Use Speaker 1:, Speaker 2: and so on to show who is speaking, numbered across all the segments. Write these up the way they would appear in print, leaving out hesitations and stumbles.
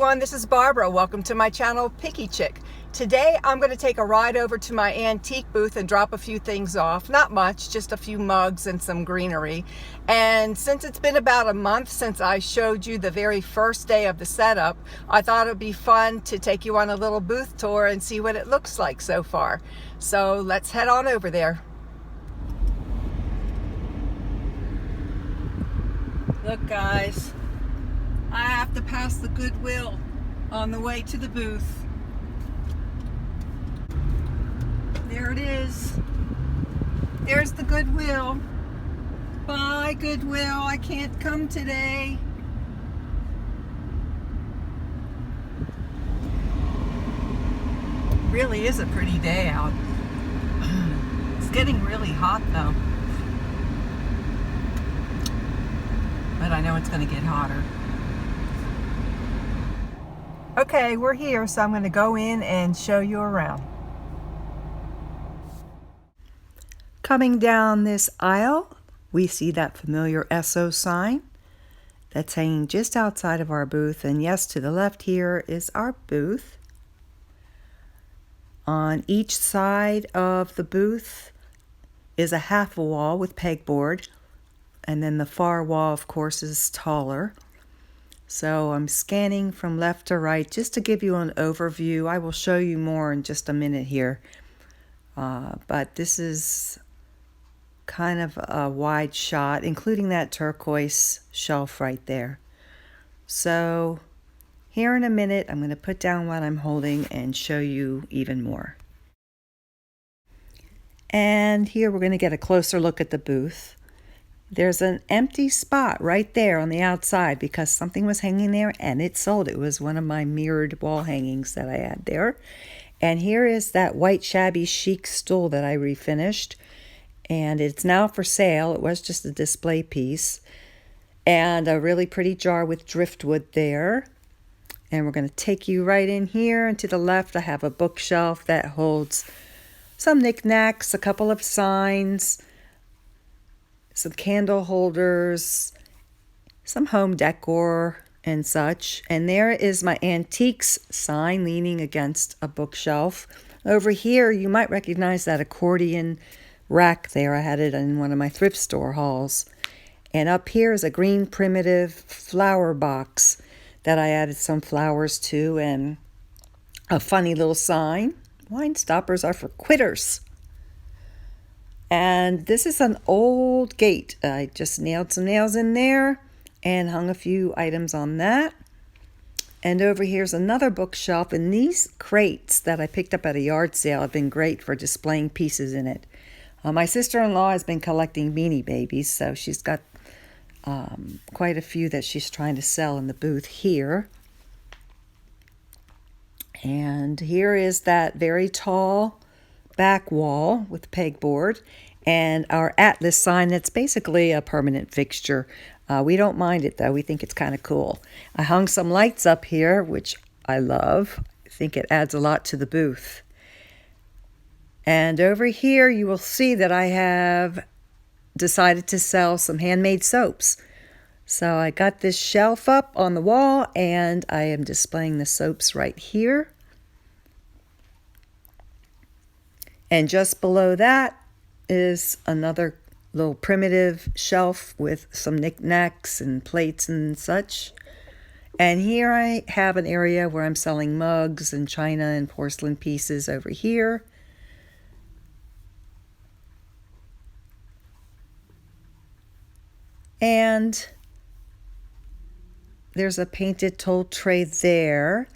Speaker 1: everyone, this is Barbara. Welcome to my channel, PickyChick. Today I'm going to take a ride over to my antique booth and drop a few things off. Not much, just a few mugs and some greenery. And since it's been about a month since I showed you the very first day of the setup, I thought it would be fun to take you on a little booth tour and see what it looks like so far. So let's head on over there. Look guys, I have to pass the Goodwill on the way to the booth. There it is. There's the Goodwill. Bye Goodwill, I can't come today. Really is a pretty day out. It's getting really hot though. But I know it's going to get hotter. Okay, we're here, so I'm going to go in and show you around. Coming down this aisle, we see that familiar SO sign that's hanging just outside of our booth. And yes, to the left here is our booth. On each side of the booth is a half a wall with pegboard. And then the far wall, of course, is taller. So I'm scanning from left to right just to give you an overview. I will show you more in just a minute here. But this is kind of a wide shot, including that turquoise shelf right there. So here in a minute, I'm going to put down what I'm holding and show you even more. And here we're going to get a closer look at the booth. There's an empty spot right there on the outside because something was hanging there and it sold. It was one of my mirrored wall hangings that I had there. And here is that white shabby chic stool that I refinished. And it's now for sale. It was just a display piece. And a really pretty jar with driftwood there. And we're going to take you right in here. And to the left, I have a bookshelf that holds some knickknacks, a couple of signs, some candle holders, some home decor and such. And there is my antiques sign leaning against a bookshelf. Over here, you might recognize that accordion rack there. I had it in one of my thrift store hauls. And up here is a green primitive flower box that I added some flowers to, and a funny little sign. Wine stoppers are for quitters. And this is an old gate. I just nailed some nails in there and hung a few items on that. And over here's another bookshelf, and these crates that I picked up at a yard sale have been great for displaying pieces in it. My sister-in-law has been collecting Beanie Babies, so she's got quite a few that she's trying to sell in the booth here. And here is that very tall back wall with pegboard and our Atlas sign that's basically a permanent fixture. We don't mind it though. We think it's kind of cool. I hung some lights up here, which I love. I think it adds a lot to the booth. And over here you will see that I have decided to sell some handmade soaps. So I got this shelf up on the wall and I am displaying the soaps right here. And just below that is another little primitive shelf with some knickknacks and plates and such. And here I have an area where I'm selling mugs and china and porcelain pieces over here. And there's a painted toll tray there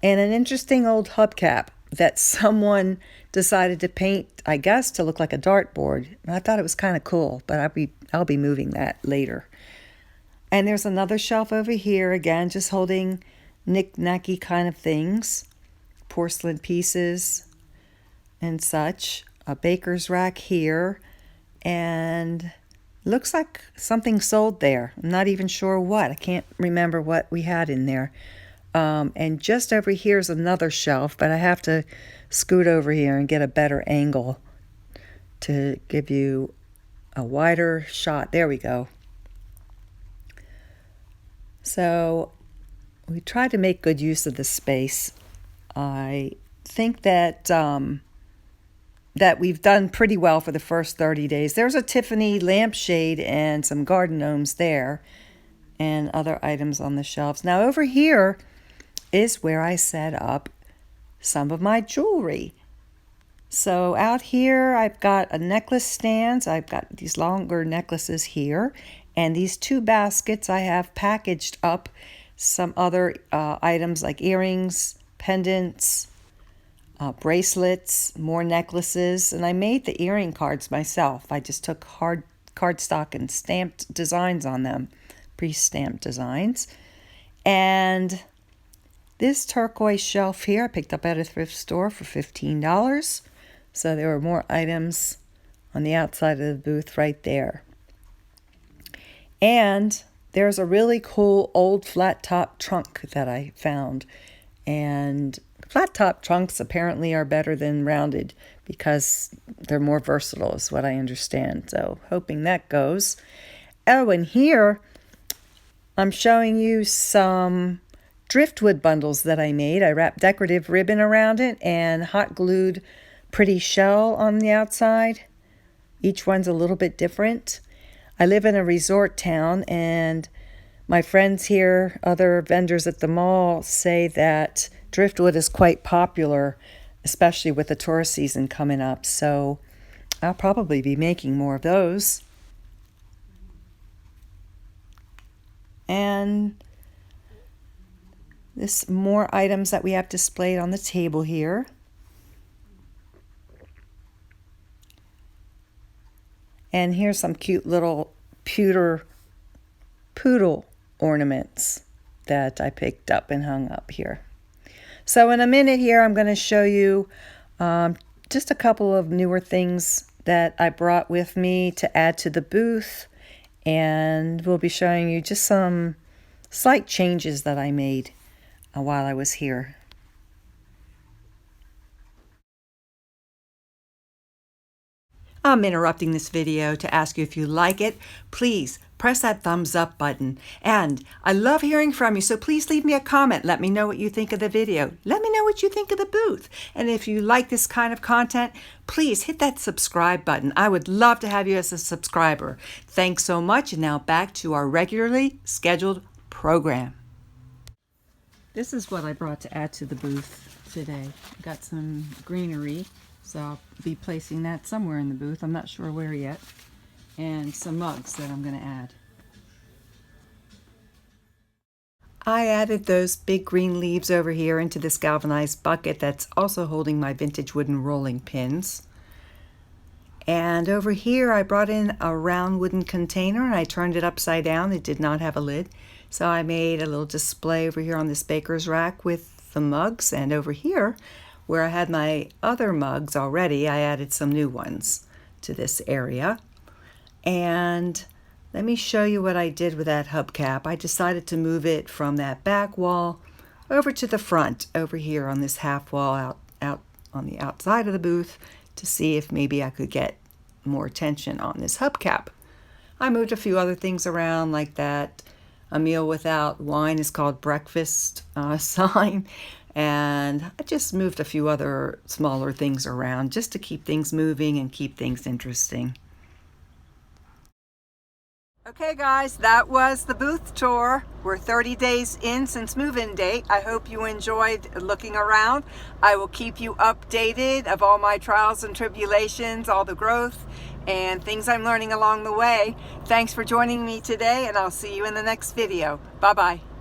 Speaker 1: and an interesting old hubcap that someone decided to paint, I guess, to look like a dartboard. I thought it was kind of cool, but I'll be moving that later. And there's another shelf over here, again, just holding knick-knacky kind of things, porcelain pieces and such. A baker's rack here, and looks like something sold there. I'm not even sure what. I can't remember what we had in there. And just over here is another shelf, but I have to scoot over here and get a better angle to give you a wider shot. There we go. So we try to make good use of the space. I think that that we've done pretty well for the first 30 days. There's a Tiffany lampshade and some garden gnomes there and other items on the shelves. Now over here is where I set up some of my jewelry. So out here I've got a necklace stand. I've got these longer necklaces here, and these two baskets I have packaged up some other items like earrings, pendants, bracelets, more necklaces, and I made the earring cards myself. I just took cardstock and stamped designs on them, pre-stamped designs. And this turquoise shelf here I picked up at a thrift store for $15. So there were more items on the outside of the booth right there. And there's a really cool old flat top trunk that I found. And flat top trunks apparently are better than rounded because they're more versatile is what I understand. So hoping that goes. Oh, and here I'm showing you some driftwood bundles that I made. I wrapped decorative ribbon around it and hot glued pretty shell on the outside. Each one's a little bit different. I live in a resort town, and my friends here, other vendors at the mall, say that driftwood is quite popular, especially with the tourist season coming up. So I'll probably be making more of those. And this more items that we have displayed on the table here. And here's some cute little pewter poodle ornaments that I picked up and hung up here. So in a minute here, I'm going to show you just a couple of newer things that I brought with me to add to the booth. And we'll be showing you just some slight changes that I made while I was here. I'm interrupting this video to ask you if you like it. Please press that thumbs up button. And I love hearing from you, so please leave me a comment. Let me know what you think of the video. Let me know what you think of the booth. And if you like this kind of content, please hit that subscribe button. I would love to have you as a subscriber. Thanks so much. And now back to our regularly scheduled program. This is what I brought to add to the booth today. I got some greenery. So I'll be placing that somewhere in the booth. I'm not sure where yet. And some mugs that I'm going to add. I added those big green leaves over here into this galvanized bucket that's also holding my vintage wooden rolling pins. And over here I brought in a round wooden container and I turned it upside down. It did not have a lid. So I made a little display over here on this baker's rack with the mugs, and over here where I had my other mugs already, I added some new ones to this area. And let me show you what I did with that hubcap. I decided to move it from that back wall over to the front, over here on this half wall out on the outside of the booth, to see if maybe I could get more attention on this hubcap. I moved a few other things around like that. A meal without wine is called breakfast sign. And I just moved a few other smaller things around just to keep things moving and keep things interesting. Okay guys, that was the booth tour. We're 30 days in since move-in date. I hope you enjoyed looking around. I will keep you updated of all my trials and tribulations, all the growth and things I'm learning along the way. Thanks for joining me today, and I'll see you in the next video. Bye-bye.